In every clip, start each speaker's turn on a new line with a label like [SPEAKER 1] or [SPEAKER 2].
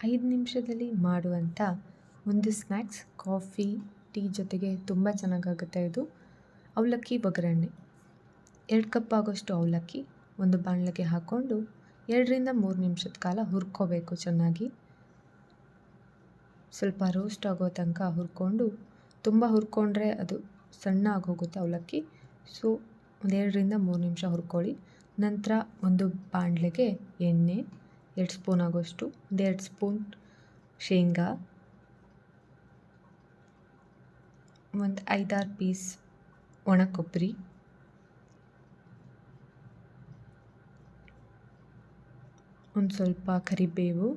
[SPEAKER 1] 5 ನಿಮಿಷದಲ್ಲಿ ಮಾಡುವಂಥ ಒಂದು ಸ್ನ್ಯಾಕ್ಸ್ ಕಾಫಿ, ಟೀ ಜೊತೆಗೆ ತುಂಬ ಚೆನ್ನಾಗಾಗುತ್ತೆ ಇದು. ಅವಲಕ್ಕಿ ಒಗ್ಗರಣೆ. 2 ಕಪ್ ಆಗೋಷ್ಟು ಅವಲಕ್ಕಿ ಒಂದು ಬಾಣಲೆಗೆ ಹಾಕ್ಕೊಂಡು 2ರಿಂದ 3 ನಿಮಿಷದ ಕಾಲ ಹುರ್ಕೋಬೇಕು ಚೆನ್ನಾಗಿ. ಸ್ವಲ್ಪ ರೋಸ್ಟ್ ಆಗೋ ತನಕ ಹುರ್ಕೊಂಡು, ತುಂಬ ಹುರ್ಕೊಂಡ್ರೆ ಅದು ಸಣ್ಣ ಆಗೋಗುತ್ತೆ ಅವಲಕ್ಕಿ. ಸೊ ಒಂದು 2ರಿಂದ 3 ನಿಮಿಷ ಹುರ್ಕೊಳ್ಳಿ. ನಂತರ ಒಂದು ಬಾಣಲೆಗೆ ಎಣ್ಣೆ 2 ಸ್ಪೂನ್ ಆಗೋಷ್ಟು, 2 ಸ್ಪೂನ್ ಶೇಂಗಾ, ಒಂದು 5-6 ಪೀಸ್ ಒಣ ಕೊಬ್ಬರಿ, ಒಂದು ಸ್ವಲ್ಪ ಕರಿಬೇವು,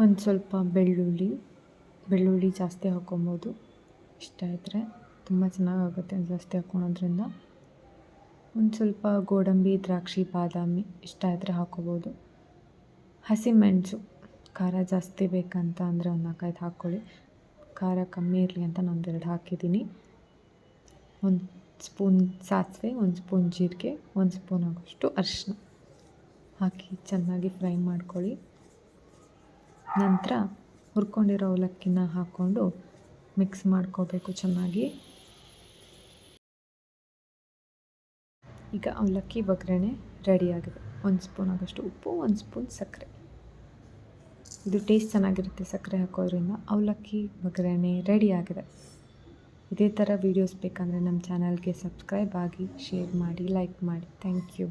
[SPEAKER 1] ಒಂದು ಸ್ವಲ್ಪ ಬೆಳ್ಳುಳ್ಳಿ ಜಾಸ್ತಿ ಹಾಕ್ಕೊಬೋದು ಇಷ್ಟ ಇದ್ದರೆ, ತುಂಬ ಚೆನ್ನಾಗಾಗುತ್ತೆ ಜಾಸ್ತಿ ಹಾಕ್ಕೊಳೋದ್ರಿಂದ. ಒಂದು ಸ್ವಲ್ಪ ಗೋಡಂಬಿ, ದ್ರಾಕ್ಷಿ, ಬಾದಾಮಿ ಇಷ್ಟ ಇದ್ದರೆ ಹಾಕ್ಕೋಬೋದು. ಹಸಿಮೆಣಸು ಖಾರ ಜಾಸ್ತಿ ಬೇಕಂತ ಅಂದರೆ ಒಂದು 4-5 ಹಾಕ್ಕೊಳ್ಳಿ. ಖಾರ ಕಮ್ಮಿ ಇರಲಿ ಅಂತ ನಾನು 2 ಹಾಕಿದ್ದೀನಿ. 1 ಸ್ಪೂನ್ ಸಾಸಿವೆ, 1 ಸ್ಪೂನ್ ಜೀರಿಗೆ, 1 ಸ್ಪೂನ್ ಆಗೋಷ್ಟು ಅರಿಶಿನ ಹಾಕಿ ಚೆನ್ನಾಗಿ ಫ್ರೈ ಮಾಡ್ಕೊಳ್ಳಿ. ನಂತರ ಹುರ್ಕೊಂಡಿರೋ ಅವಲಕ್ಕಿನ ಹಾಕ್ಕೊಂಡು ಮಿಕ್ಸ್ ಮಾಡ್ಕೋಬೇಕು ಚೆನ್ನಾಗಿ. ಈಗ ಅವಲಕ್ಕಿ ಒಗ್ಗರಣೆ ರೆಡಿಯಾಗಿದೆ. 1 ಸ್ಪೂನ್ ಆಗೋಷ್ಟು ಉಪ್ಪು, 1 ಸ್ಪೂನ್ ಸಕ್ಕರೆ. ಇದು ಟೇಸ್ಟ್ ಚೆನ್ನಾಗಿರುತ್ತೆ ಸಕ್ಕರೆ ಹಾಕೋದ್ರಿಂದ. ಅವಲಕ್ಕಿ ಒಗ್ಗರಣೆ ರೆಡಿಯಾಗಿದೆ. ಇದೇ ಥರ ವೀಡಿಯೋಸ್ ಬೇಕಂದರೆ ನಮ್ಮ ಚಾನಲ್ಗೆ ಸಬ್ಸ್ಕ್ರೈಬ್ ಆಗಿ, ಶೇರ್ ಮಾಡಿ, ಲೈಕ್ ಮಾಡಿ. Thank you.